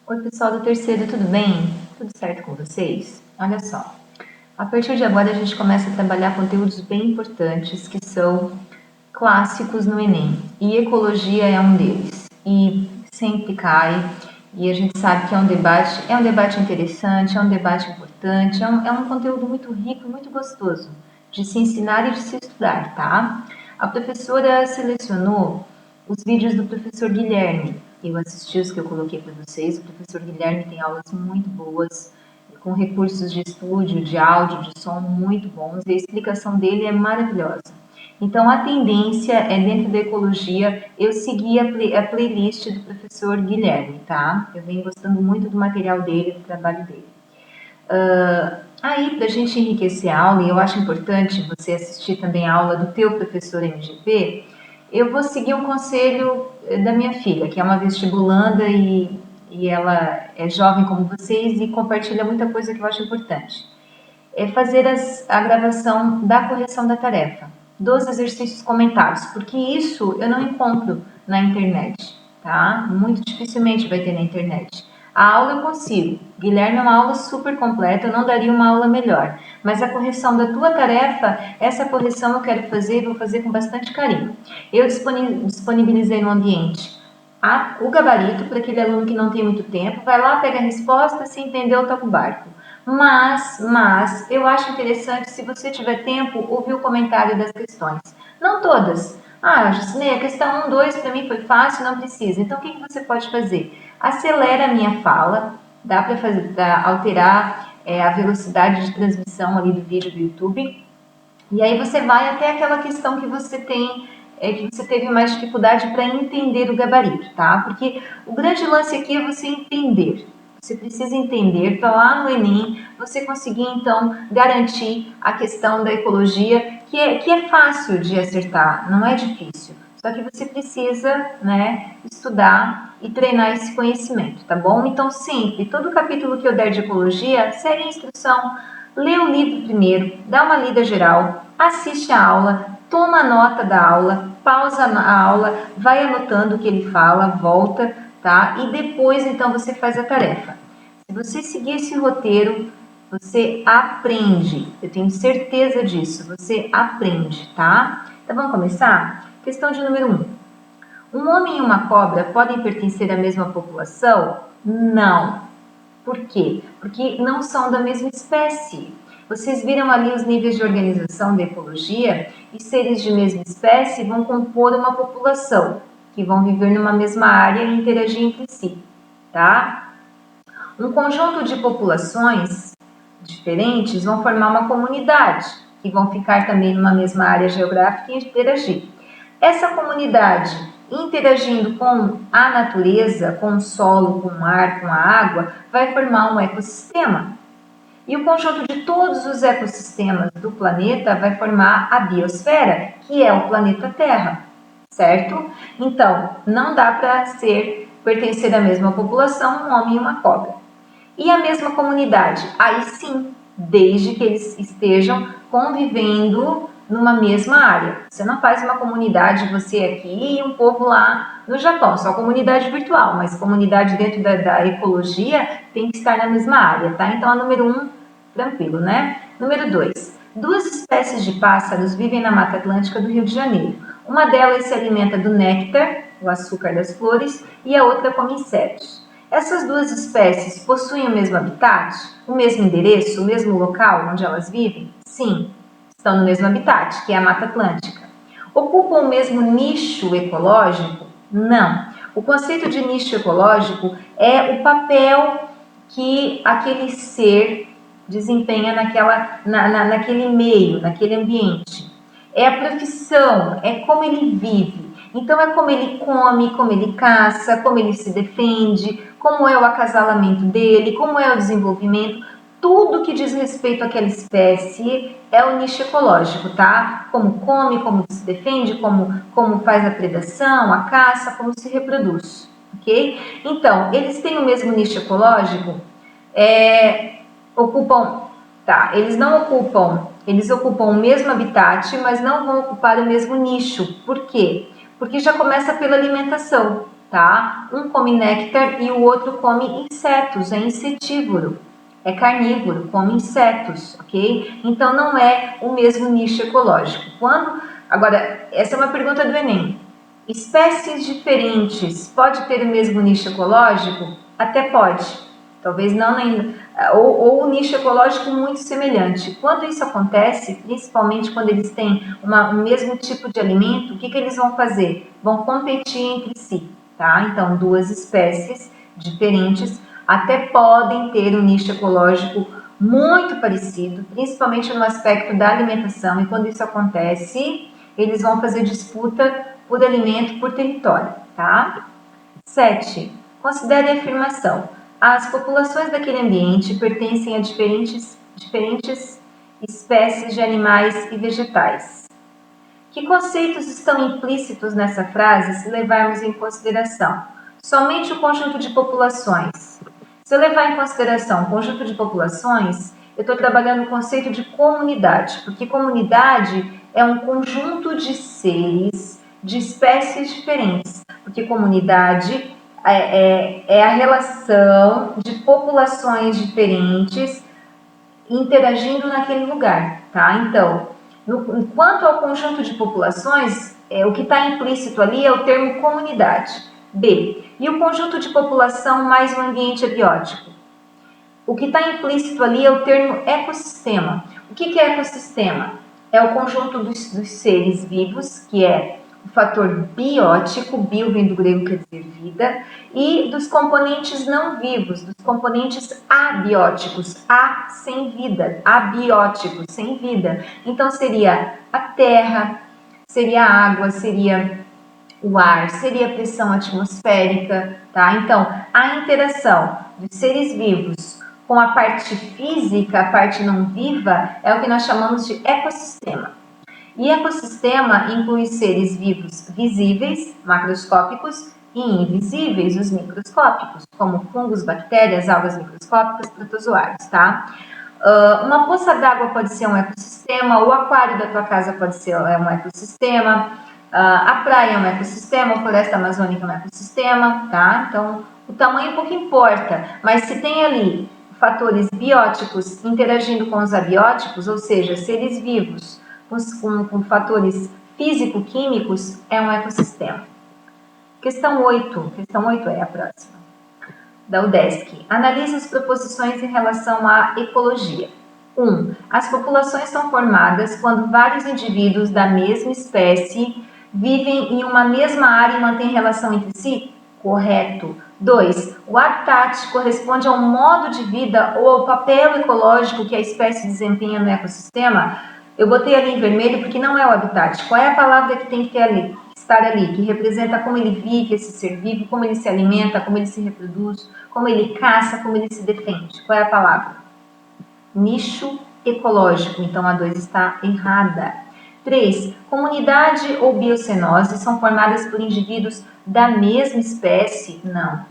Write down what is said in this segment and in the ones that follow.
Oi pessoal do terceiro, tudo bem? Tudo certo com vocês? Olha só, a partir de agora a gente começa a trabalhar conteúdos bem importantes que são clássicos no Enem, e ecologia é um deles, e sempre cai, e a gente sabe que é um debate interessante, é um debate importante, é um conteúdo muito rico e muito gostoso de se ensinar e de se estudar, tá? A professora selecionou os vídeos do professor Guilherme. Eu assisti os que eu coloquei para vocês. O professor Guilherme tem aulas muito boas, com recursos de estúdio, de áudio, de som muito bons, e a explicação dele é maravilhosa. Então, a tendência é, dentro da ecologia, eu seguir a playlist do professor Guilherme, tá? Eu venho gostando muito do material dele, do trabalho dele. Aí, para a gente enriquecer a aula, e eu acho importante você assistir também a aula do teu professor MGP, eu vou seguir um conselho da minha filha, que é uma vestibulanda e ela é jovem como vocês e compartilha muita coisa que eu acho importante. É fazer a gravação da correção da tarefa, dos exercícios comentados, porque isso eu não encontro na internet, tá? Muito dificilmente vai ter na internet. A aula eu consigo. Guilherme é uma aula super completa, eu não daria uma aula melhor. Mas a correção da tua tarefa, essa correção eu quero fazer e vou fazer com bastante carinho. Eu disponibilizei no ambiente o gabarito para aquele aluno que não tem muito tempo, vai lá, pega a resposta, se entendeu, toca o barco. Mas, eu acho interessante, se você tiver tempo, ouvir o comentário das questões. Não todas. Ah, Juscelê, a questão 1, 2 para mim foi fácil, não precisa. Então, o que você pode fazer? Acelera a minha fala, dá para alterar a velocidade de transmissão ali do vídeo do YouTube, e aí você vai até aquela questão que você tem, que você teve mais dificuldade para entender o gabarito, tá? Porque o grande lance aqui é você entender. Você precisa entender para lá no Enem você conseguir então garantir a questão da ecologia, que é fácil de acertar, não é difícil. Só que você precisa, né, estudar e treinar esse conhecimento, tá bom? Então sempre, todo capítulo que eu der de ecologia, segue a instrução, lê o livro primeiro, dá uma lida geral, assiste a aula, toma nota da aula, pausa a aula, vai anotando o que ele fala, volta, tá? E depois então você faz a tarefa. Se você seguir esse roteiro, você aprende. Eu tenho certeza disso. Você aprende, tá? Então vamos começar? Questão de número 1. Um homem e uma cobra podem pertencer à mesma população? Não. Por quê? Porque não são da mesma espécie. Vocês viram ali os níveis de organização da ecologia, e seres de mesma espécie vão compor uma população, que vão viver numa mesma área e interagir entre si, tá? Um conjunto de populações diferentes vão formar uma comunidade, que vão ficar também numa mesma área geográfica e interagir. Essa comunidade, interagindo com a natureza, com o solo, com o ar, com a água, vai formar um ecossistema. E o conjunto de todos os ecossistemas do planeta vai formar a biosfera, que é o planeta Terra, certo? Então, não dá para pertencer à mesma população um homem e uma cobra. E a mesma comunidade? Aí sim, desde que eles estejam convivendo numa mesma área. Você não faz uma comunidade, você aqui e um povo lá no Japão, só comunidade virtual, mas comunidade dentro da ecologia tem que estar na mesma área, tá? Então, a número 1, tranquilo, né? Número 2, duas espécies de pássaros vivem na Mata Atlântica do Rio de Janeiro. Uma delas se alimenta do néctar, o açúcar das flores, e a outra come insetos. Essas duas espécies possuem o mesmo habitat, o mesmo endereço, o mesmo local onde elas vivem? Sim, estão no mesmo habitat, que é a Mata Atlântica. Ocupam o mesmo nicho ecológico? Não. O conceito de nicho ecológico é o papel que aquele ser desempenha naquele meio, naquele ambiente. É a profissão, é como ele vive. Então é como ele come, como ele caça, como ele se defende, como é o acasalamento dele, como é o desenvolvimento. Tudo que diz respeito àquela espécie é o nicho ecológico, tá? Como come, como se defende, como faz a predação, a caça, como se reproduz, ok? Então, eles têm o mesmo nicho ecológico? Ocupam, tá, eles ocupam o mesmo habitat, mas não vão ocupar o mesmo nicho. Por quê? Porque já começa pela alimentação. tá? Um come néctar e o outro come insetos, é insetívoro, é carnívoro, come insetos, ok? Então não é o mesmo nicho ecológico. Agora, essa é uma pergunta do Enem. Espécies diferentes pode ter o mesmo nicho ecológico? Até pode. Talvez não, ou um nicho ecológico muito semelhante. Quando isso acontece, principalmente quando eles têm o mesmo tipo de alimento, o que eles vão fazer? Vão competir entre si, tá? Então, duas espécies diferentes até podem ter um nicho ecológico muito parecido, principalmente no aspecto da alimentação, e quando isso acontece, eles vão fazer disputa por alimento, por território, tá? 7. Considere a afirmação. As populações daquele ambiente pertencem a diferentes espécies de animais e vegetais. Que conceitos estão implícitos nessa frase se levarmos em consideração somente o conjunto de populações? Se eu levar em consideração o conjunto de populações, eu estou trabalhando o conceito de comunidade, porque comunidade é um conjunto de seres, de espécies diferentes, porque comunidade é a relação de populações diferentes interagindo naquele lugar, tá? Então, quanto ao conjunto de populações, o que está implícito ali é o termo comunidade. B. E o conjunto de população mais o ambiente abiótico? O que está implícito ali é o termo ecossistema. O que é ecossistema? É o conjunto dos seres vivos, que é o fator biótico, bio vem do grego, quer dizer vida, e dos componentes não vivos, dos componentes abióticos, a sem vida, abióticos, sem vida. Então seria a terra, seria a água, seria o ar, seria a pressão atmosférica, tá? Então, a interação dos seres vivos com a parte física, a parte não viva, é o que nós chamamos de ecossistema. E ecossistema inclui seres vivos visíveis, macroscópicos, e invisíveis, os microscópicos, como fungos, bactérias, algas microscópicas, protozoários, tá? Uma poça d'água pode ser um ecossistema, o aquário da tua casa pode ser um ecossistema, a praia é um ecossistema, a floresta amazônica é um ecossistema, tá? Então, o tamanho pouco importa, mas se tem ali fatores bióticos interagindo com os abióticos, ou seja, seres vivos com fatores físico-químicos, é um ecossistema. Questão 8 é a próxima, da UDESC. Analise as proposições em relação à ecologia. 1. As populações são formadas quando vários indivíduos da mesma espécie vivem em uma mesma área e mantêm relação entre si? Correto. 2. O habitat corresponde ao modo de vida ou ao papel ecológico que a espécie desempenha no ecossistema? Eu botei ali em vermelho porque não é o habitat. Qual é a palavra que tem que estar ali, que representa como ele vive, esse ser vivo, como ele se alimenta, como ele se reproduz, como ele caça, como ele se defende? Qual é a palavra? Nicho ecológico. Então a 2 está errada. 3. Comunidade ou biocenose são formadas por indivíduos da mesma espécie? Não.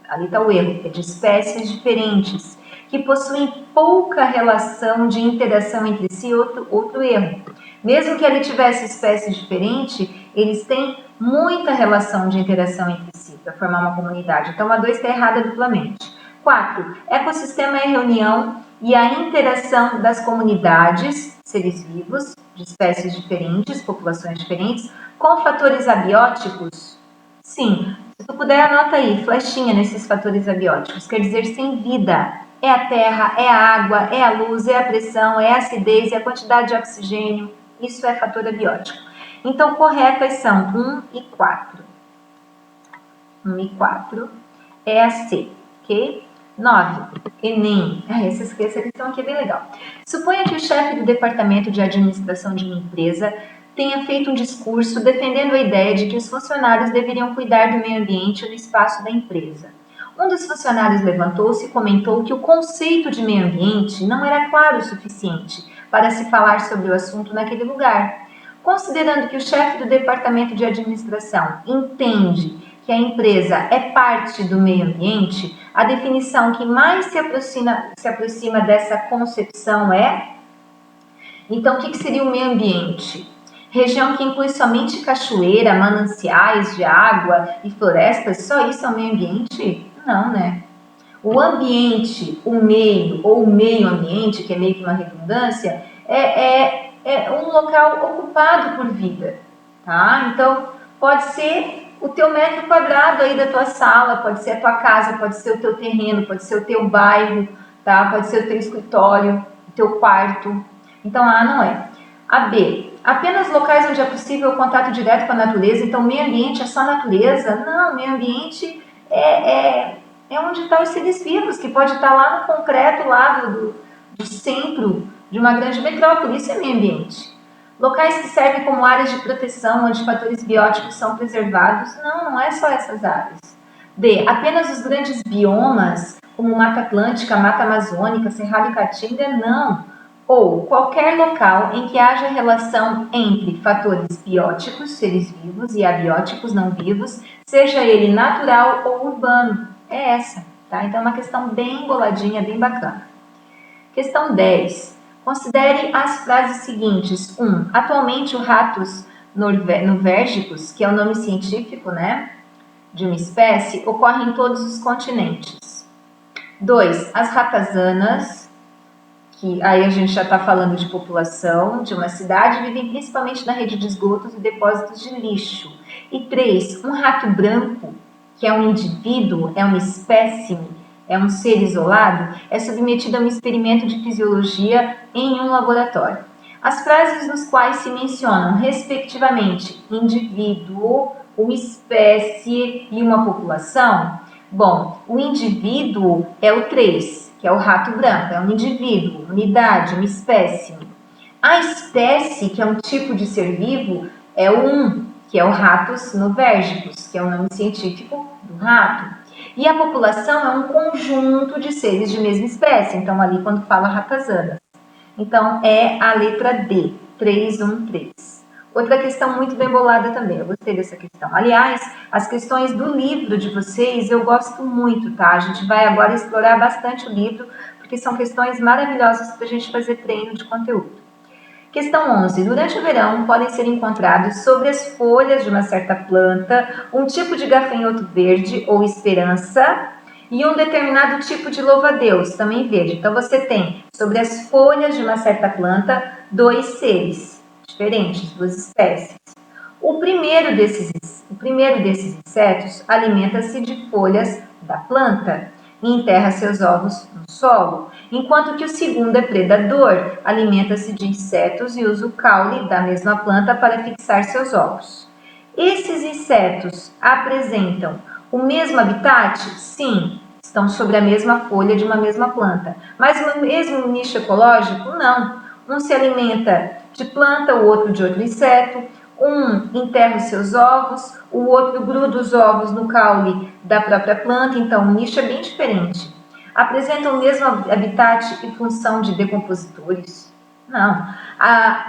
Ali está o erro. É de espécies diferentes, que possuem pouca relação de interação entre si. Outro erro. Mesmo que ele tivesse espécie diferente, eles têm muita relação de interação entre si para formar uma comunidade. Então a 2 está errada duplamente. 4. Ecossistema é a reunião e a interação das comunidades, seres vivos, de espécies diferentes, populações diferentes, com fatores abióticos? Sim. Se tu puder, anota aí, flechinha nesses fatores abióticos, quer dizer sem vida. É a terra, é a água, é a luz, é a pressão, é a acidez, é a quantidade de oxigênio. Isso é fator abiótico. Então, corretas são 1 e 4. 1 e 4 é a C, ok? 9. Enem. Essa questão aqui é bem legal. Suponha que o chefe do departamento de administração de uma empresa tenha feito um discurso defendendo a ideia de que os funcionários deveriam cuidar do meio ambiente no espaço da empresa. Um dos funcionários levantou-se e comentou que o conceito de meio ambiente não era claro o suficiente para se falar sobre o assunto naquele lugar. Considerando que o chefe do departamento de administração entende que a empresa é parte do meio ambiente, a definição que mais se aproxima dessa concepção é... Então, o que seria o meio ambiente? Região que inclui somente cachoeira, mananciais de água e florestas, só isso é o meio ambiente? Não, né? O ambiente, o meio ou o meio ambiente, que é meio que uma redundância, é um local ocupado por vida, tá? Então, pode ser o teu metro quadrado aí da tua sala, pode ser a tua casa, pode ser o teu terreno, pode ser o teu bairro, tá? Pode ser o teu escritório, o teu quarto. Então, A não é. A B, apenas locais onde é possível o contato direto com a natureza. Então, meio ambiente é só natureza? Não, meio ambiente é onde estão os seres vivos, que pode estar lá no concreto, lá do centro de uma grande metrópole. Isso é meio ambiente. Locais que servem como áreas de proteção, onde fatores bióticos são preservados. Não, não é só essas áreas. D, apenas os grandes biomas, como Mata Atlântica, Mata Amazônica, Cerrado e Caatinga? Não. Ou qualquer local em que haja relação entre fatores bióticos, seres vivos, e abióticos, não vivos, seja ele natural ou urbano. É essa, tá? Então é uma questão bem boladinha, bem bacana. Questão 10. Considere as frases seguintes. 1. Atualmente o Ratus novérgicus, que é o nome científico, né, de uma espécie, ocorre em todos os continentes. 2. As ratazanas, que aí a gente já está falando de população de uma cidade, vivem principalmente na rede de esgotos e depósitos de lixo. E 3. Um rato branco, que é um indivíduo, é uma espécime, é um ser isolado, é submetido a um experimento de fisiologia em um laboratório. As frases nos quais se mencionam, respectivamente, indivíduo, uma espécie e uma população. Bom, o indivíduo é o 3, que é o rato branco, é um indivíduo, unidade, uma espécie. A espécie, que é um tipo de ser vivo, é o 1, que é o Ratus novérgicus, que é o nome científico do rato. E a população é um conjunto de seres de mesma espécie, então ali quando fala ratazana. Então é a letra D, 313. Outra questão muito bem bolada também, eu gostei dessa questão. Aliás, as questões do livro de vocês eu gosto muito, tá? A gente vai agora explorar bastante o livro, porque são questões maravilhosas para a gente fazer treino de conteúdo. Questão 11. Durante o verão, podem ser encontrados sobre as folhas de uma certa planta um tipo de gafanhoto verde ou esperança e um determinado tipo de louva-a-Deus, também verde. Então, você tem sobre as folhas de uma certa planta 2 seres diferentes, 2 espécies. O primeiro desses insetos alimenta-se de folhas da planta e enterra seus ovos no solo, enquanto que o segundo é predador, alimenta-se de insetos e usa o caule da mesma planta para fixar seus ovos. Esses insetos apresentam o mesmo habitat? Sim, estão sobre a mesma folha de uma mesma planta. Mas no mesmo nicho ecológico? Não. Um se alimenta de planta, o outro de outro inseto. Um enterra os seus ovos, o outro gruda os ovos no caule da própria planta, então o nicho é bem diferente. Apresentam o mesmo habitat e função de decompositores? Não.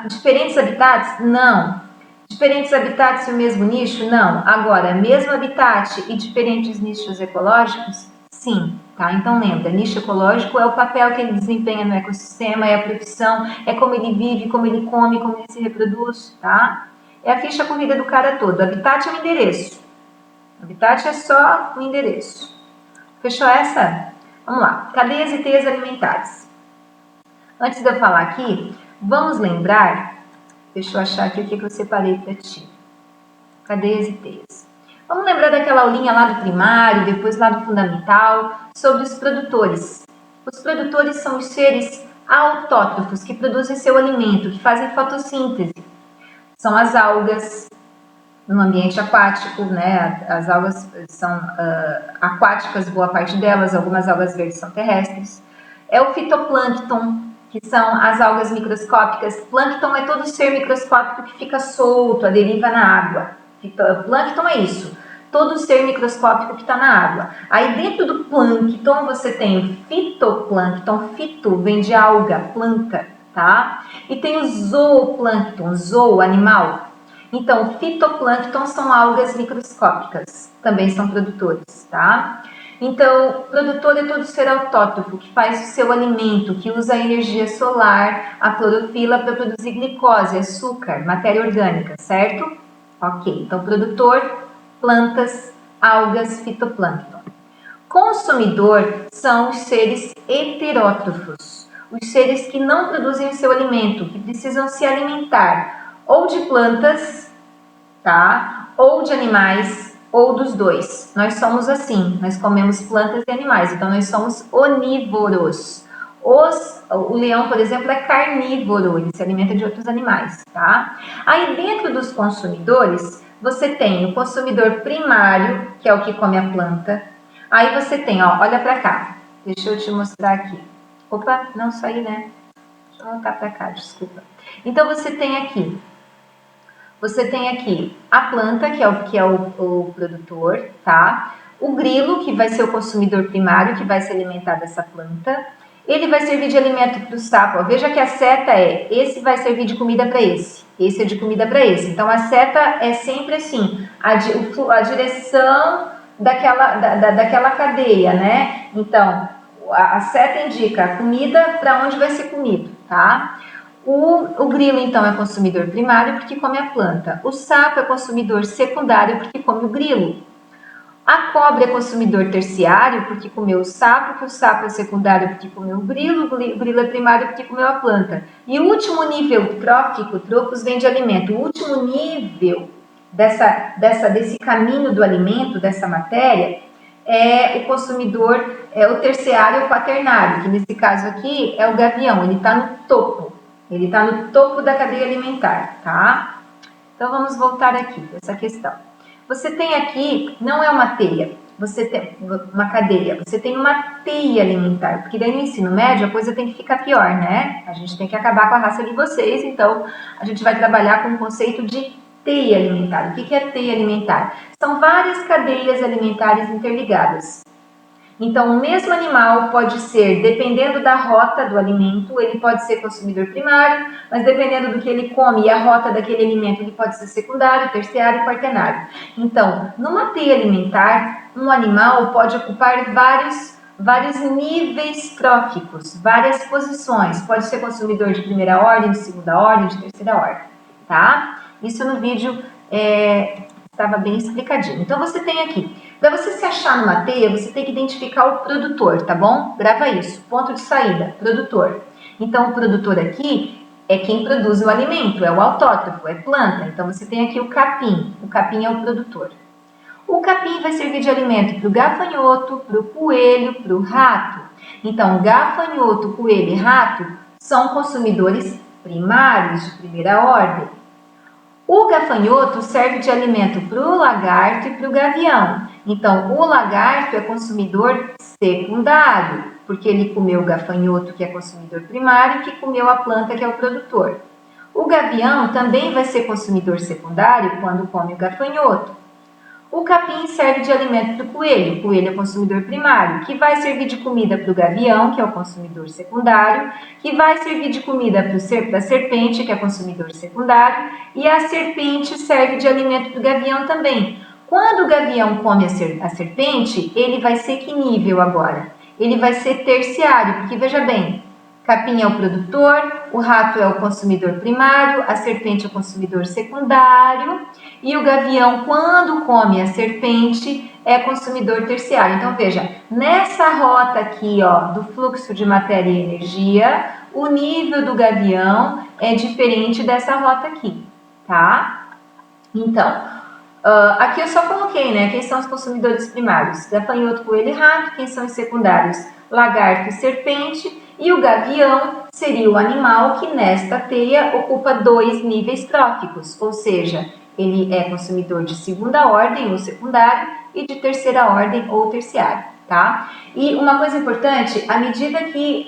Diferentes habitats? Não. Diferentes habitats e o mesmo nicho? Não. Agora, mesmo habitat e diferentes nichos ecológicos? Sim. Tá? Então lembra, nicho ecológico é o papel que ele desempenha no ecossistema, é a profissão, é como ele vive, como ele come, como ele se reproduz, tá? É a ficha corrida do cara todo. Habitat é o endereço. Habitat é só o endereço. Fechou essa? Vamos lá. Cadeias e teias alimentares. Antes de eu falar aqui, vamos lembrar. Deixa eu achar aqui o que eu separei para ti. Cadeias e teias. Vamos lembrar daquela aulinha lá do primário, depois lá do fundamental, sobre os produtores. Os produtores são os seres autótrofos que produzem seu alimento, que fazem fotossíntese. São as algas no ambiente aquático, né? As algas são aquáticas, boa parte delas, algumas algas verdes são terrestres. É o fitoplâncton, que são as algas microscópicas. Plâncton é todo ser microscópico que fica solto, a deriva na água. Plâncton é isso, todo ser microscópico que está na água. Aí dentro do plâncton você tem fitoplâncton, fito vem de alga, planta, tá? E tem o zooplâncton, zoo, animal. Então, fitoplâncton são algas microscópicas, também são produtores, tá? Então, o produtor é todo ser autótrofo, que faz o seu alimento, que usa a energia solar, a clorofila, para produzir glicose, açúcar, matéria orgânica, certo? Ok, então produtor, plantas, algas, fitoplâncton. Consumidor são os seres heterótrofos, os seres que não produzem o seu alimento, que precisam se alimentar ou de plantas, tá? Ou de animais, ou dos dois. Nós somos assim, nós comemos plantas e animais, então nós somos onívoros. O leão, por exemplo, é carnívoro, ele se alimenta de outros animais, tá? Aí dentro dos consumidores, você tem o consumidor primário, que é o que come a planta. Aí você tem, ó, olha pra cá, deixa eu te mostrar aqui. Opa, não saí, né? Deixa eu voltar pra cá, desculpa. Então você tem aqui a planta, que é o produtor, tá? O grilo, que vai ser o consumidor primário, que vai se alimentar dessa planta. Ele vai servir de alimento para o sapo. Ó, veja que a seta esse vai servir de comida para esse é de comida para esse. Então, a seta é sempre assim, a direção daquela cadeia, né? Então, a seta indica a comida para onde vai ser comido, tá? O grilo, então, é consumidor primário porque come a planta. O sapo é consumidor secundário porque come o grilo. A cobra é consumidor terciário porque comeu o sapo, que o sapo é secundário porque comeu o grilo é primário porque comeu a planta. E o último nível trófico, tropos vem de alimento. O último nível desse caminho do alimento, dessa matéria, é o consumidor, é o terciário ou quaternário, que nesse caso aqui é o gavião, ele está no topo. Ele está no topo da cadeia alimentar, tá? Então vamos voltar aqui, essa questão. Você tem aqui, não é uma teia, você tem uma cadeia, você tem uma teia alimentar, porque daí no ensino médio a coisa tem que ficar pior, né? A gente tem que acabar com a raça de vocês, então a gente vai trabalhar com o conceito de teia alimentar. O que é teia alimentar? São várias cadeias alimentares interligadas. Então, o mesmo animal pode ser, dependendo da rota do alimento, ele pode ser consumidor primário, mas dependendo do que ele come e a rota daquele alimento, ele pode ser secundário, terciário e quaternário. Então, numa teia alimentar, um animal pode ocupar vários níveis tróficos, várias posições. Pode ser consumidor de primeira ordem, de segunda ordem, de terceira ordem, tá? Isso no vídeo estava bem explicadinho. Então, você tem aqui, para você se achar numa teia, você tem que identificar o produtor, tá bom? Grava isso, ponto de saída, produtor. Então, o produtor aqui é quem produz o alimento, é o autótrofo, é planta. Então, você tem aqui o capim é o produtor. O capim vai servir de alimento para o gafanhoto, para o coelho, para o rato. Então, gafanhoto, coelho e rato são consumidores primários de primeira ordem. O gafanhoto serve de alimento para o lagarto e para o gavião. Então, o lagarto é consumidor secundário, porque ele comeu o gafanhoto, que é consumidor primário, que comeu a planta, que é o produtor. O gavião também vai ser consumidor secundário quando come o gafanhoto. O capim serve de alimento para o coelho é consumidor primário, que vai servir de comida para o gavião, que é o consumidor secundário, que vai servir de comida para a serpente, que é consumidor secundário, e a serpente serve de alimento para o gavião também. Quando o gavião come a serpente, ele vai ser que nível agora? Ele vai ser terciário, porque veja bem, capim é o produtor, o rato é o consumidor primário, a serpente é o consumidor secundário e o gavião, quando come a serpente, é consumidor terciário. Então, veja, nessa rota aqui, ó, do fluxo de matéria e energia, o nível do gavião é diferente dessa rota aqui, tá? Então, aqui eu só coloquei, né, quem são os consumidores primários? Gafanhoto, coelho e rato. Quem são os secundários? Lagarto e serpente. E o gavião seria o animal que nesta teia ocupa 2 níveis tróficos, ou seja, ele é consumidor de segunda ordem ou secundário e de terceira ordem ou terciário, tá? E uma coisa importante, à medida que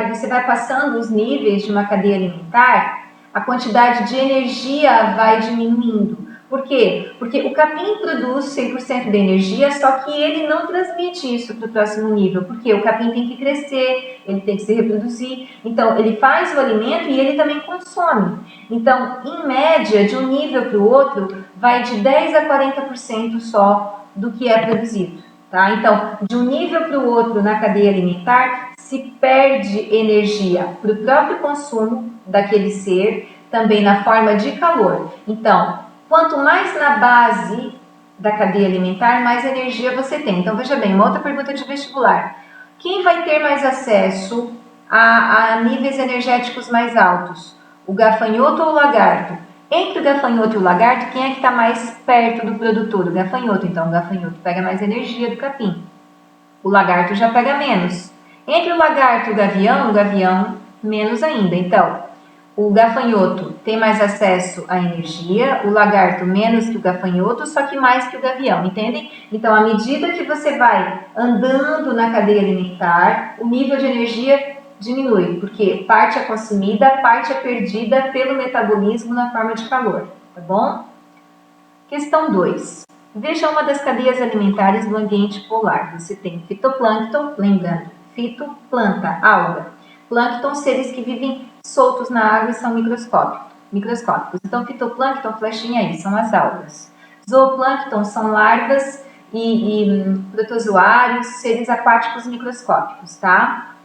você vai passando os níveis de uma cadeia alimentar, a quantidade de energia vai diminuindo. Por quê? Porque o capim produz 100% de energia, só que ele não transmite isso para o próximo nível, porque o capim tem que crescer, ele tem que se reproduzir, então ele faz o alimento e ele também consome. Então, em média, de um nível para o outro, vai de 10 a 40% só do que é produzido, tá? Então, de um nível para o outro na cadeia alimentar, se perde energia para o próprio consumo daquele ser, também na forma de calor. Então, quanto mais na base da cadeia alimentar, mais energia você tem. Então, veja bem, uma outra pergunta de vestibular. Quem vai ter mais acesso a níveis energéticos mais altos? O gafanhoto ou o lagarto? Entre o gafanhoto e o lagarto, quem é que está mais perto do produtor? O gafanhoto. Então, o gafanhoto pega mais energia do capim. O lagarto já pega menos. Entre o lagarto e o gavião menos ainda. Então, o gafanhoto tem mais acesso à energia, o lagarto menos que o gafanhoto, só que mais que o gavião, entendem? Então, à medida que você vai andando na cadeia alimentar, o nível de energia diminui, porque parte é consumida, parte é perdida pelo metabolismo na forma de calor, tá bom? Questão 2. Veja uma das cadeias alimentares do ambiente polar. Você tem fitoplâncton, lembrando, fitoplanta, alga. Plâncton, seres que vivem soltos na água e são microscópicos. Então, fitoplâncton, flechinha aí, são as algas. Zooplâncton são larvas e protozoários, seres aquáticos microscópicos, tá?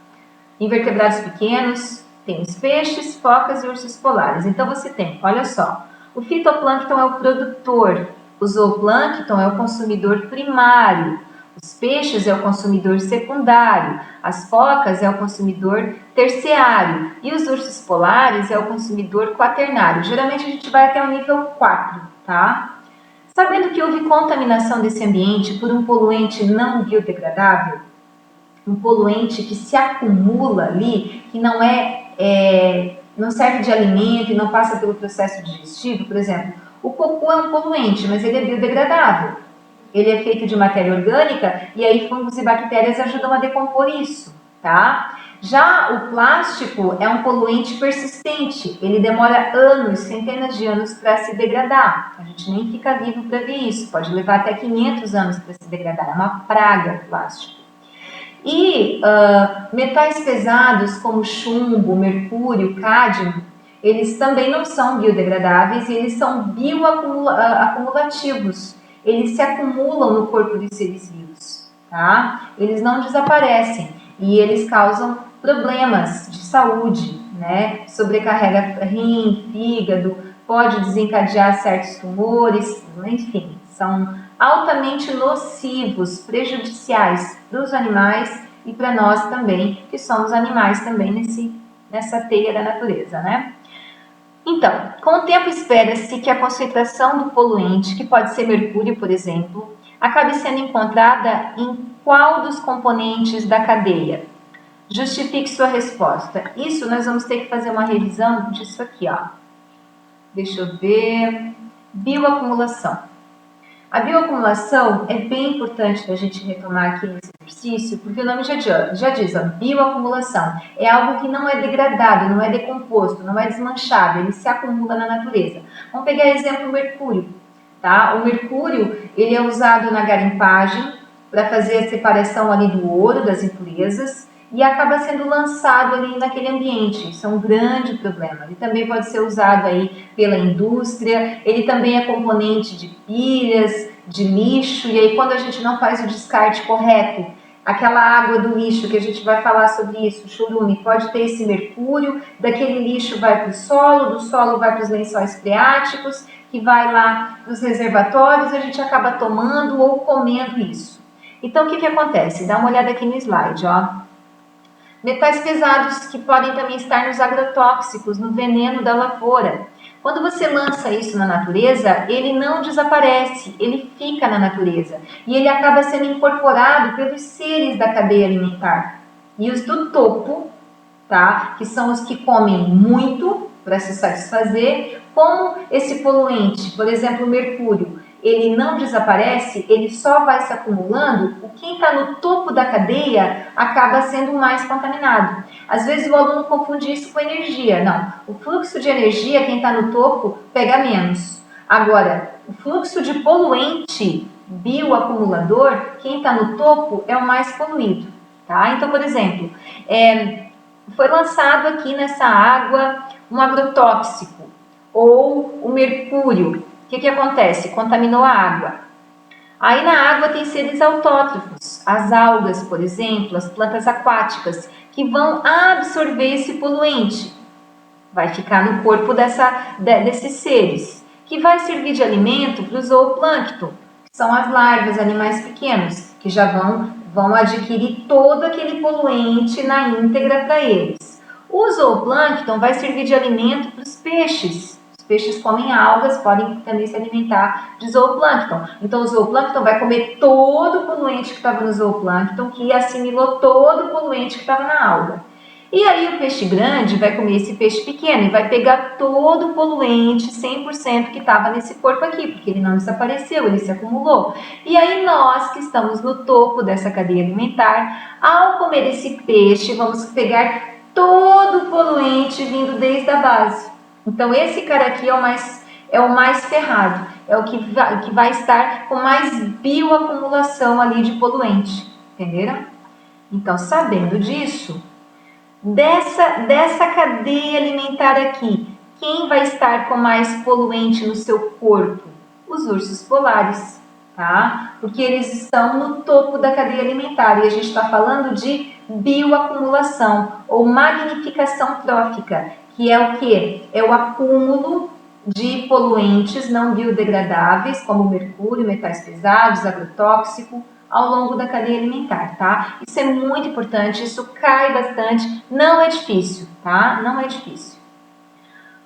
Invertebrados pequenos, tem os peixes, focas e ursos polares. Então você tem, olha só, o fitoplâncton é o produtor, o zooplâncton é o consumidor primário, os peixes é o consumidor secundário, as focas é o consumidor terciário e os ursos polares é o consumidor quaternário. Geralmente a gente vai até o nível 4, tá? Sabendo que houve contaminação desse ambiente por um poluente não biodegradável, um poluente que se acumula ali, que não serve de alimento e não passa pelo processo digestivo, por exemplo, o cocô é um poluente, mas ele é biodegradável. Ele é feito de matéria orgânica e aí fungos e bactérias ajudam a decompor isso, tá? Já o plástico é um poluente persistente, ele demora anos, centenas de anos para se degradar. A gente nem fica vivo para ver isso, pode levar até 500 anos para se degradar, é uma praga o plástico. E metais pesados como chumbo, mercúrio, cádmio, eles também não são biodegradáveis e eles são bioacumulativos. Eles se acumulam no corpo dos seres vivos, tá? Eles não desaparecem e eles causam problemas de saúde, né? Sobrecarrega rim, fígado, pode desencadear certos tumores, enfim, são altamente nocivos, prejudiciais para os animais e para nós também, que somos animais também nessa teia da natureza, né? Então, com o tempo espera-se que a concentração do poluente, que pode ser mercúrio, por exemplo, acabe sendo encontrada em qual dos componentes da cadeia? Justifique sua resposta. Isso nós vamos ter que fazer uma revisão disso aqui, ó. Deixa eu ver. Bioacumulação. A bioacumulação é bem importante da gente retomar aqui nesse exercício, porque o nome já diz, ó, bioacumulação. É algo que não é degradado, não é decomposto, não é desmanchado, ele se acumula na natureza. Vamos pegar exemplo o mercúrio. Tá? O mercúrio ele é usado na garimpagem para fazer a separação ali do ouro, das impurezas, e acaba sendo lançado ali naquele ambiente. Isso é um grande problema. Ele também pode ser usado aí pela indústria, ele também é componente de pilhas, de lixo, e aí quando a gente não faz o descarte correto, aquela água do lixo que a gente vai falar sobre isso, o churume, pode ter esse mercúrio, daquele lixo vai para o solo, do solo vai para os lençóis freáticos, que vai lá para os reservatórios, a gente acaba tomando ou comendo isso. Então o que acontece? Dá uma olhada aqui no slide, ó. Metais pesados que podem também estar nos agrotóxicos, no veneno da lavoura. Quando você lança isso na natureza, ele não desaparece, ele fica na natureza. E ele acaba sendo incorporado pelos seres da cadeia alimentar. E os do topo, tá? Que são os que comem muito para se satisfazer, como esse poluente, por exemplo, o mercúrio, ele não desaparece, ele só vai se acumulando, quem está no topo da cadeia acaba sendo mais contaminado. Às vezes o aluno confunde isso com energia. Não, o fluxo de energia, quem está no topo, pega menos. Agora, o fluxo de poluente bioacumulador, quem está no topo é o mais poluído. Tá? Então, por exemplo, foi lançado aqui nessa água um agrotóxico ou o mercúrio. O que acontece? Contaminou a água. Aí na água tem seres autótrofos, as algas, por exemplo, as plantas aquáticas, que vão absorver esse poluente. Vai ficar no corpo desses seres, que vai servir de alimento para o zooplâncton, que são as larvas, animais pequenos, que já vão adquirir todo aquele poluente na íntegra para eles. O zooplâncton vai servir de alimento para os peixes. Os peixes comem algas, podem também se alimentar de zooplâncton. Então o zooplâncton vai comer todo o poluente que estava no zooplâncton, que assimilou todo o poluente que estava na alga. E aí o peixe grande vai comer esse peixe pequeno e vai pegar todo o poluente 100% que estava nesse corpo aqui, porque ele não desapareceu, ele se acumulou. E aí nós que estamos no topo dessa cadeia alimentar, ao comer esse peixe, vamos pegar todo o poluente vindo desde a base. Então esse cara aqui é o mais ferrado, é o que vai estar com mais bioacumulação ali de poluente, entenderam? Então, sabendo disso, dessa cadeia alimentar aqui, quem vai estar com mais poluente no seu corpo? Os ursos polares, tá? Porque eles estão no topo da cadeia alimentar e a gente está falando de bioacumulação ou magnificação trófica, que é o que? É o acúmulo de poluentes não biodegradáveis, como mercúrio, metais pesados, agrotóxico, ao longo da cadeia alimentar, tá? Isso é muito importante, isso cai bastante, não é difícil, tá? Não é difícil.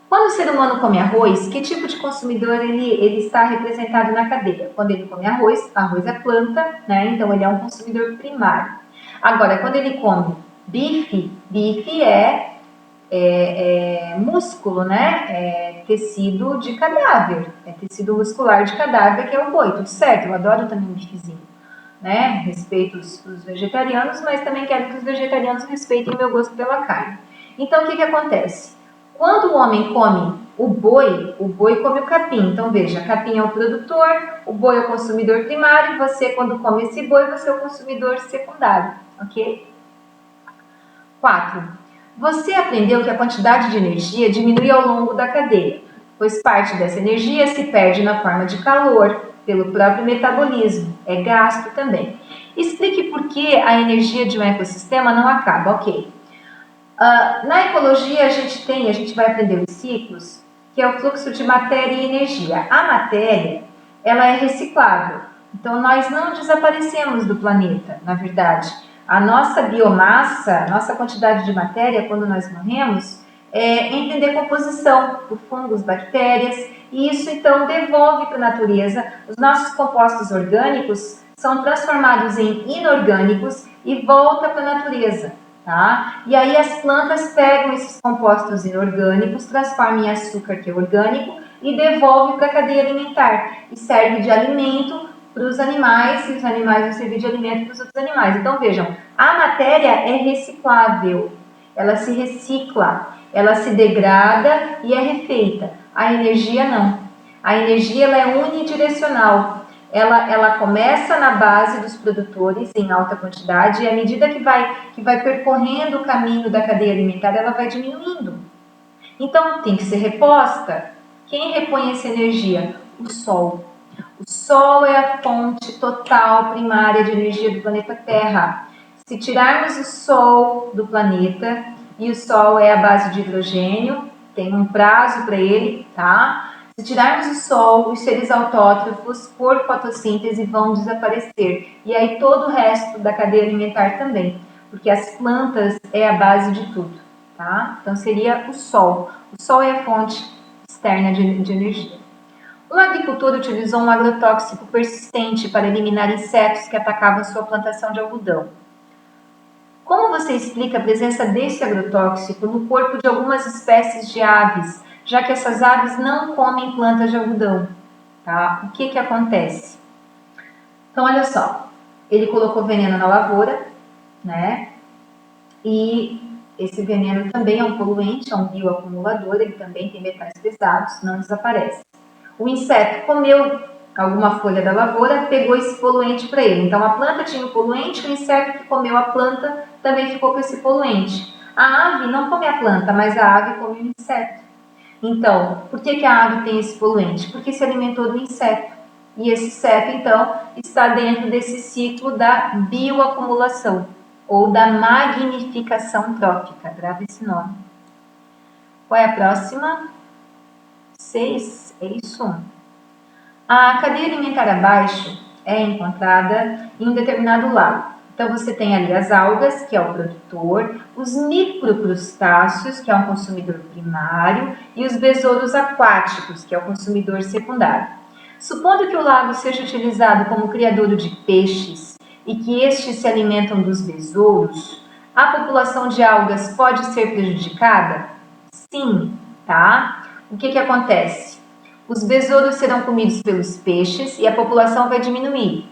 Quando o ser humano come arroz, que tipo de consumidor ele está representado na cadeia? Quando ele come arroz é planta, né? Então ele é um consumidor primário. Agora, quando ele come bife é músculo, né? É tecido de cadáver, é tecido muscular de cadáver, que é o boi, tudo certo, eu adoro também um bifezinho. Né? Respeito os vegetarianos, mas também quero que os vegetarianos respeitem o meu gosto pela carne. Então, o que acontece? Quando o homem come o boi come o capim. Então, veja, capim é o produtor, o boi é o consumidor primário, você, quando come esse boi, você é o consumidor secundário, ok? 4. Você aprendeu que a quantidade de energia diminui ao longo da cadeia, pois parte dessa energia se perde na forma de calor, pelo próprio metabolismo, é gasto também. Explique por que a energia de um ecossistema não acaba, ok? Na ecologia a gente vai aprender os ciclos, que é o fluxo de matéria e energia. A matéria, ela é reciclável, então nós não desaparecemos do planeta, na verdade. A nossa biomassa, nossa quantidade de matéria, quando nós morremos, entra em decomposição por fungos, bactérias, e isso então devolve para a natureza. Os nossos compostos orgânicos são transformados em inorgânicos e volta para a natureza. Tá? E aí as plantas pegam esses compostos inorgânicos, transformam em açúcar, que é orgânico, e devolve para a cadeia alimentar. E serve de alimento para os animais, e os animais vão servir de alimento para os outros animais. Então vejam, a matéria é reciclável, ela se recicla, ela se degrada e é refeita. A energia não. A energia ela é unidirecional. Ela começa na base dos produtores em alta quantidade e à medida que vai percorrendo o caminho da cadeia alimentar, ela vai diminuindo. Então, tem que ser reposta. Quem repõe essa energia? O Sol. O Sol é a fonte total primária de energia do planeta Terra. Se tirarmos o Sol do planeta, e o Sol é a base de hidrogênio, tem um prazo para ele, tá? Se tirarmos o Sol, os seres autótrofos, por fotossíntese, vão desaparecer. E aí todo o resto da cadeia alimentar também, porque as plantas é a base de tudo, tá? Então seria o Sol. O Sol é a fonte externa de energia. Um agricultor utilizou um agrotóxico persistente para eliminar insetos que atacavam sua plantação de algodão. Como você explica a presença desse agrotóxico no corpo de algumas espécies de aves, já que essas aves não comem plantas de algodão? Tá? O que acontece? Então, olha só, ele colocou veneno na lavoura, né? E esse veneno também é um poluente, é um bioacumulador, ele também tem metais pesados, não desaparece. O inseto comeu alguma folha da lavoura, pegou esse poluente para ele. Então a planta tinha o poluente, o inseto que comeu a planta também ficou com esse poluente. A ave não come a planta, mas a ave come o inseto. Então, por que a ave tem esse poluente? Porque se alimentou do inseto. E esse CEP, então, está dentro desse ciclo da bioacumulação ou da magnificação trófica. Grava esse nome. Qual é a próxima? 6, é isso? A cadeia alimentar abaixo é encontrada em um determinado lago. Então, você tem ali as algas, que é o produtor, os microcrustáceos, que é um consumidor primário, e os besouros aquáticos, que é o consumidor secundário. Supondo que o lago seja utilizado como criadouro de peixes e que estes se alimentam dos besouros, a população de algas pode ser prejudicada? Sim, tá? O que acontece? Os besouros serão comidos pelos peixes e a população vai diminuir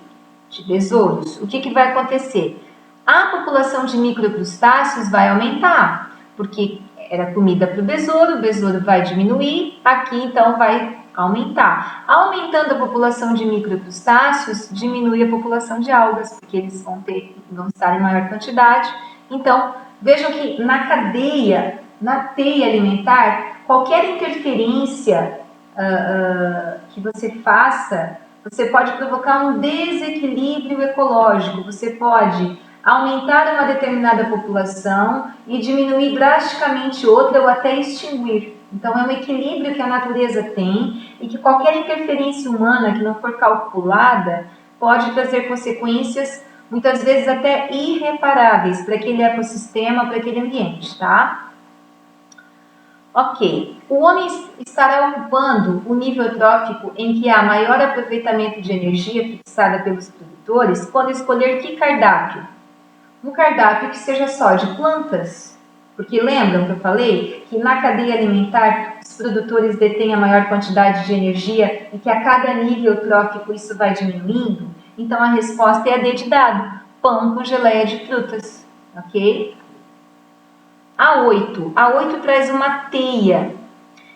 de besouros. O que vai acontecer? A população de microcrustáceos vai aumentar, porque era comida para o besouro vai diminuir, aqui então vai aumentar. Aumentando a população de microcrustáceos, diminui a população de algas, porque eles vão estar em maior quantidade. Então, vejam que na cadeia, na teia alimentar, qualquer interferência que você faça, você pode provocar um desequilíbrio ecológico, você pode aumentar uma determinada população e diminuir drasticamente outra ou até extinguir. Então, é um equilíbrio que a natureza tem e que qualquer interferência humana que não for calculada pode trazer consequências, muitas vezes até irreparáveis, para aquele ecossistema, para aquele ambiente, tá? Ok, o homem estará ocupando o nível trófico em que há maior aproveitamento de energia fixada pelos produtores quando escolher que cardápio? Um cardápio que seja só de plantas, porque lembram que eu falei que na cadeia alimentar os produtores detêm a maior quantidade de energia e que a cada nível trófico isso vai diminuindo? Então a resposta é a D de dado, pão com geleia de frutas, ok? A 8 traz uma teia.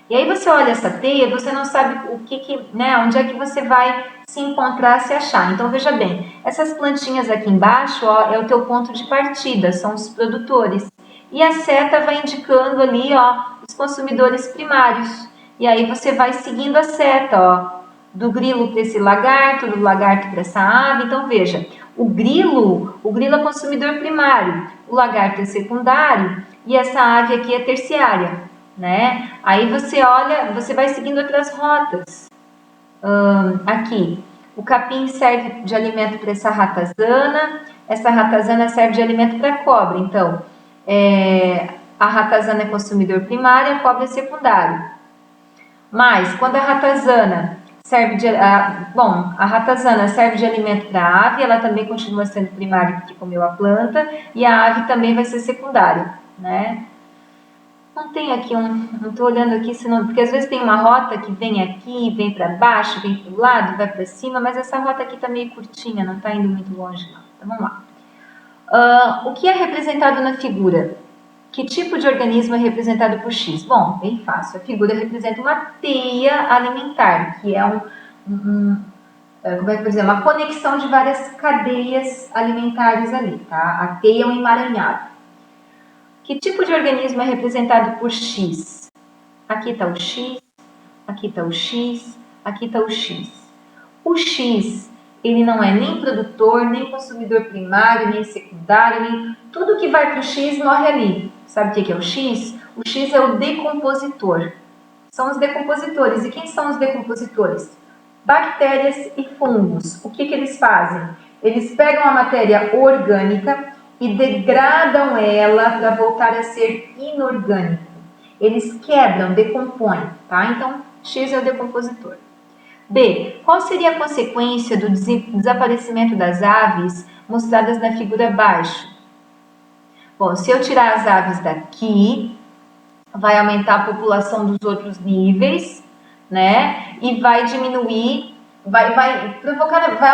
E aí você olha essa teia, você não sabe onde é que você vai se encontrar, se achar. Então veja bem, essas plantinhas aqui embaixo, ó, é o teu ponto de partida, são os produtores. E a seta vai indicando ali, ó, os consumidores primários. E aí você vai seguindo a seta, ó, do grilo para esse lagarto, do lagarto para essa ave. Então veja, o grilo é consumidor primário, o lagarto é secundário e essa ave aqui é terciária, né? Aí você olha, você vai seguindo outras rotas. Aqui, o capim serve de alimento para essa ratazana serve de alimento para a cobra. Então, a ratazana é consumidor primário, a cobra é secundário. Mas, quando a ratazana a ratazana serve de alimento para a ave, ela também continua sendo primária porque comeu a planta, e a ave também vai ser secundária, né? Não tem aqui não estou olhando aqui, senão, porque às vezes tem uma rota que vem aqui, vem para baixo, vem para o lado, vai para cima, mas essa rota aqui está meio curtinha, não está indo muito longe não. Então vamos lá. O que é representado na figura? Que tipo de organismo é representado por X? Bom, bem fácil. A figura representa uma teia alimentar, que é como é que eu vou dizer, uma conexão de várias cadeias alimentares ali, tá? A teia é um emaranhado. Que tipo de organismo é representado por X? Aqui está o X, aqui está o X, aqui está o X. O X, ele não é nem produtor, nem consumidor primário, nem secundário, nem... tudo que vai para o X morre ali. Sabe o que é o X? O X é o decompositor. São os decompositores. E quem são os decompositores? Bactérias e fungos. O que eles fazem? Eles pegam a matéria orgânica e degradam ela para voltar a ser inorgânico. Eles quebram, decompõem, tá? Então, X é o decompositor. B. Qual seria a consequência do desaparecimento das aves mostradas na figura abaixo? Bom, se eu tirar as aves daqui, vai aumentar a população dos outros níveis, né? E vai diminuir, vai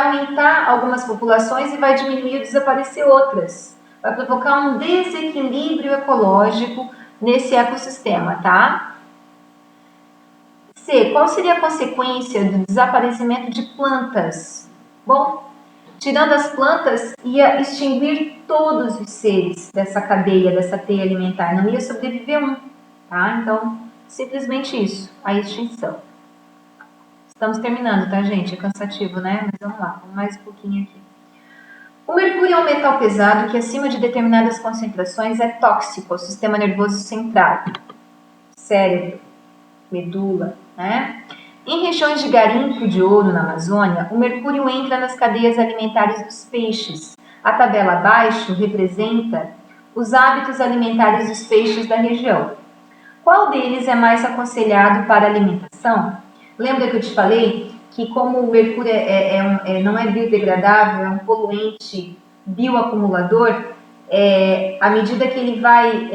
aumentar algumas populações e vai diminuir ou desaparecer outras. Vai provocar um desequilíbrio ecológico nesse ecossistema, tá? C. Qual seria a consequência do desaparecimento de plantas? Bom, tirando as plantas, ia extinguir todos os seres dessa cadeia, dessa teia alimentar. Não ia sobreviver um, tá? Então, simplesmente isso, a extinção. Estamos terminando, tá, gente? É cansativo, né? Mas vamos lá, vamos mais um pouquinho aqui. O mercúrio é um metal pesado que, acima de determinadas concentrações, é tóxico ao sistema nervoso central, cérebro, medula, né? Em regiões de garimpo de ouro na Amazônia, o mercúrio entra nas cadeias alimentares dos peixes. A tabela abaixo representa os hábitos alimentares dos peixes da região. Qual deles é mais aconselhado para alimentação? Lembra que eu te falei que como o mercúrio não é biodegradável, é um poluente bioacumulador, à medida que ele vai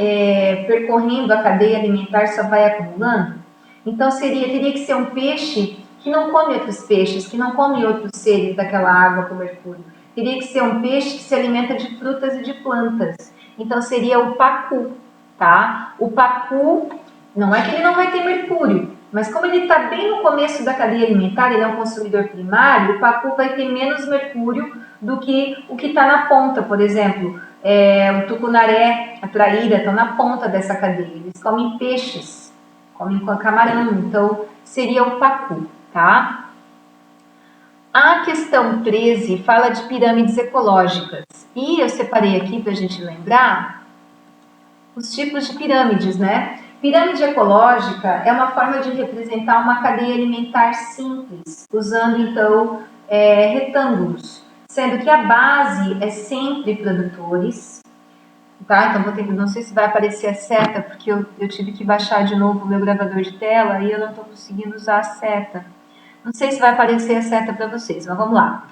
percorrendo a cadeia alimentar, só vai acumulando? Então teria que ser um peixe que não come outros peixes, que não come outros seres daquela água com mercúrio. Teria que ser um peixe que se alimenta de frutas e de plantas. Então seria o pacu, tá? O pacu, não é que ele não vai ter mercúrio, mas como ele está bem no começo da cadeia alimentar, ele é um consumidor primário, o pacu vai ter menos mercúrio do que o que está na ponta, por exemplo. O tucunaré, a traíra, estão na ponta dessa cadeia. Eles comem peixes, comem camarão, então seria o pacu, tá? A questão 13 fala de pirâmides ecológicas. E eu separei aqui para a gente lembrar os tipos de pirâmides, né? Pirâmide ecológica é uma forma de representar uma cadeia alimentar simples, usando então retângulos, sendo que a base é sempre produtores, tá? Então vou ter que, não sei se vai aparecer a seta, porque eu tive que baixar de novo o meu gravador de tela e eu não estou conseguindo usar a seta. Não sei se vai aparecer a seta para vocês, mas vamos lá.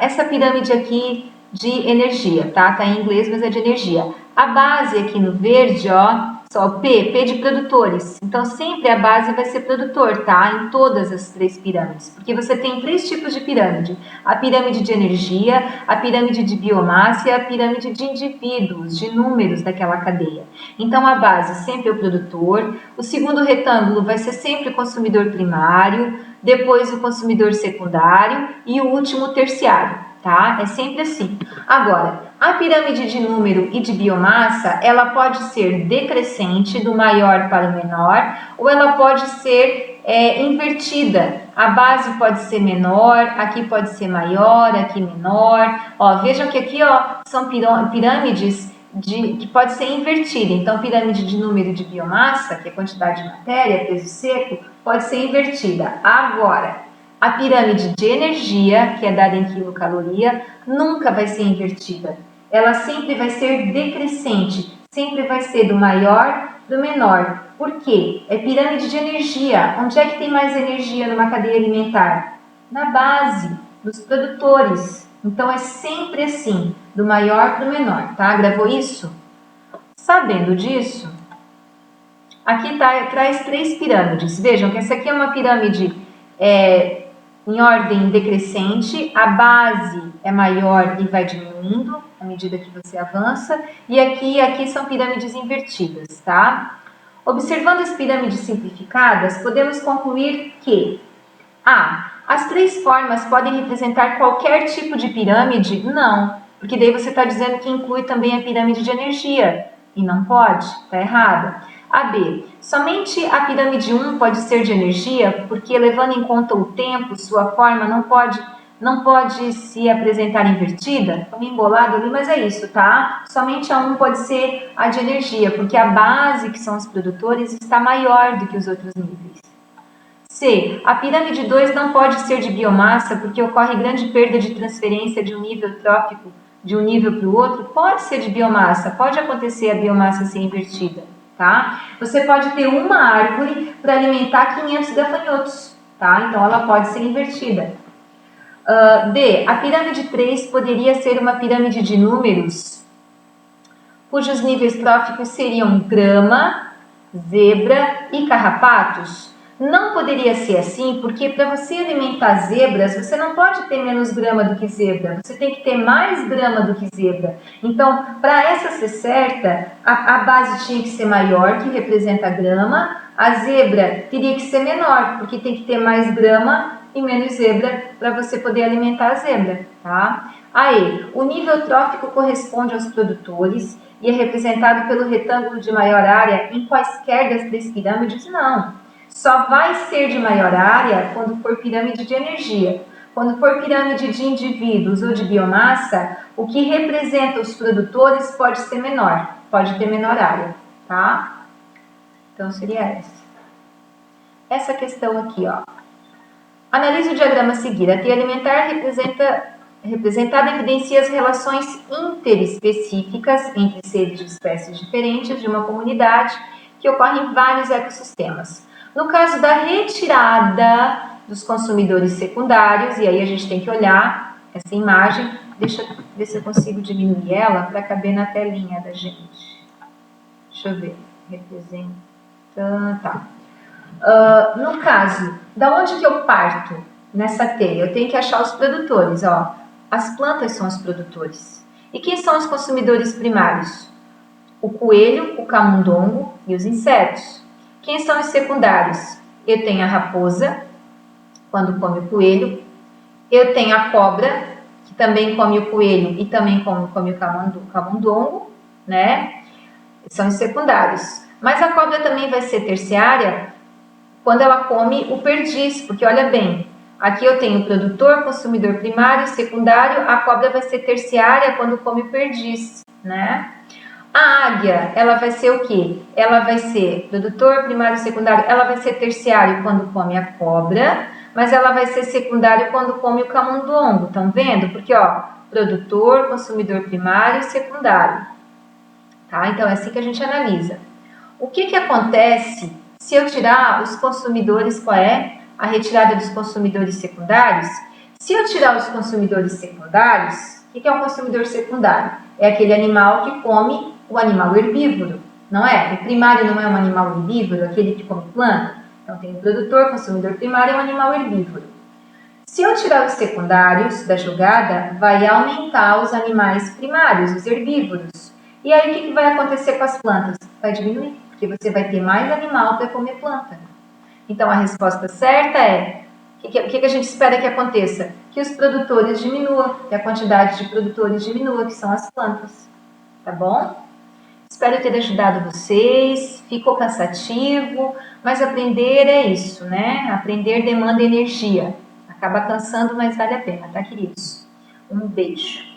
Essa pirâmide aqui de energia, tá? Tá em inglês, mas é de energia. A base aqui no verde, ó, só o P de produtores. Então, sempre a base vai ser produtor, tá? Em todas as três pirâmides. Porque você tem três tipos de pirâmide. A pirâmide de energia, a pirâmide de biomassa e a pirâmide de indivíduos, de números daquela cadeia. Então, a base sempre é o produtor. O segundo retângulo vai ser sempre o consumidor primário, depois o consumidor secundário e o último o terciário. Tá? É sempre assim. Agora, a pirâmide de número e de biomassa, ela pode ser decrescente, do maior para o menor, ou ela pode ser invertida. A base pode ser menor, aqui pode ser maior, aqui menor. Ó, vejam que aqui ó, são pirâmides que pode ser invertida. Então, pirâmide de número e de biomassa, que é quantidade de matéria, peso seco, pode ser invertida. Agora, a pirâmide de energia, que é dada em quilocaloria, nunca vai ser invertida. Ela sempre vai ser decrescente, sempre vai ser do maior para o menor. Por quê? É pirâmide de energia. Onde é que tem mais energia numa cadeia alimentar? Na base, nos produtores. Então é sempre assim, do maior para o menor, tá? Gravou isso? Sabendo disso, aqui traz três pirâmides. Vejam que essa aqui é uma pirâmide em ordem decrescente, a base é maior e vai diminuindo à medida que você avança, e aqui são pirâmides invertidas, tá? Observando as pirâmides simplificadas, podemos concluir que as três formas podem representar qualquer tipo de pirâmide? Não, porque daí você está dizendo que inclui também a pirâmide de energia, e não pode, está errado. B. Somente a pirâmide 1 pode ser de energia, porque levando em conta o tempo, sua forma não pode se apresentar invertida. Estou meio embolado ali, mas é isso, tá? Somente a 1 pode ser a de energia, porque a base, que são os produtores, está maior do que os outros níveis. C. A pirâmide 2 não pode ser de biomassa, porque ocorre grande perda de transferência de um nível trófico de um nível para o outro. Pode ser de biomassa, pode acontecer a biomassa ser invertida. Tá? Você pode ter uma árvore para alimentar 500 gafanhotos, tá? Então ela pode ser invertida. D. A pirâmide 3 poderia ser uma pirâmide de números, cujos níveis tróficos seriam grama, zebra e carrapatos. Não poderia ser assim, porque para você alimentar zebras, você não pode ter menos grama do que zebra, você tem que ter mais grama do que zebra. Então, para essa ser certa, a base tinha que ser maior, que representa a grama, a zebra teria que ser menor, porque tem que ter mais grama e menos zebra para você poder alimentar a zebra, tá? Aí, o nível trófico corresponde aos produtores e é representado pelo retângulo de maior área em quaisquer das três pirâmides? Não. só vai ser de maior área quando for pirâmide de energia. Quando for pirâmide de indivíduos ou de biomassa, o que representa os produtores pode ser menor, pode ter menor área, tá? Então seria essa. Essa questão aqui, ó. Analise o diagrama a seguir. A teia alimentar representada evidencia as relações interespecíficas entre seres de espécies diferentes de uma comunidade que ocorrem em vários ecossistemas. No caso da retirada dos consumidores secundários, e aí a gente tem que olhar essa imagem, deixa eu ver se eu consigo diminuir ela para caber na telinha da gente. Deixa eu ver, tá. No caso, da onde que eu parto nessa teia? Eu tenho que achar os produtores, ó. As plantas são os produtores. E quem são os consumidores primários? O coelho, o camundongo e os insetos. Quem são os secundários? Eu tenho a raposa, quando come o coelho. Eu tenho a cobra, que também come o coelho e também come o camundongo, né? São os secundários. Mas a cobra também vai ser terciária quando ela come o perdiz, porque olha bem, aqui eu tenho produtor, consumidor primário, secundário, a cobra vai ser terciária quando come o perdiz, né? A águia, ela vai ser o quê? Ela vai ser produtor, primário, secundário, ela vai ser terciário quando come a cobra, mas ela vai ser secundário quando come o camundongo, estão vendo? Porque, ó, produtor, consumidor primário e secundário, tá? Então, é assim que a gente analisa. O que acontece se eu tirar os consumidores, qual é a retirada dos consumidores secundários? Se eu tirar os consumidores secundários, o que é um consumidor secundário? É aquele animal que come o animal herbívoro, não é? O primário não é um animal herbívoro, aquele que come planta? Então tem o produtor, consumidor primário é um animal herbívoro. Se eu tirar os secundários da jogada, vai aumentar os animais primários, os herbívoros. E aí o que vai acontecer com as plantas? Vai diminuir, porque você vai ter mais animal para comer planta. Então a resposta certa é, o que a gente espera que aconteça? Que os produtores diminuam, que a quantidade de produtores diminua, que são as plantas. Tá bom? Espero ter ajudado vocês, ficou cansativo, mas aprender é isso, né? Aprender demanda energia. Acaba cansando, mas vale a pena, tá, queridos? Um beijo.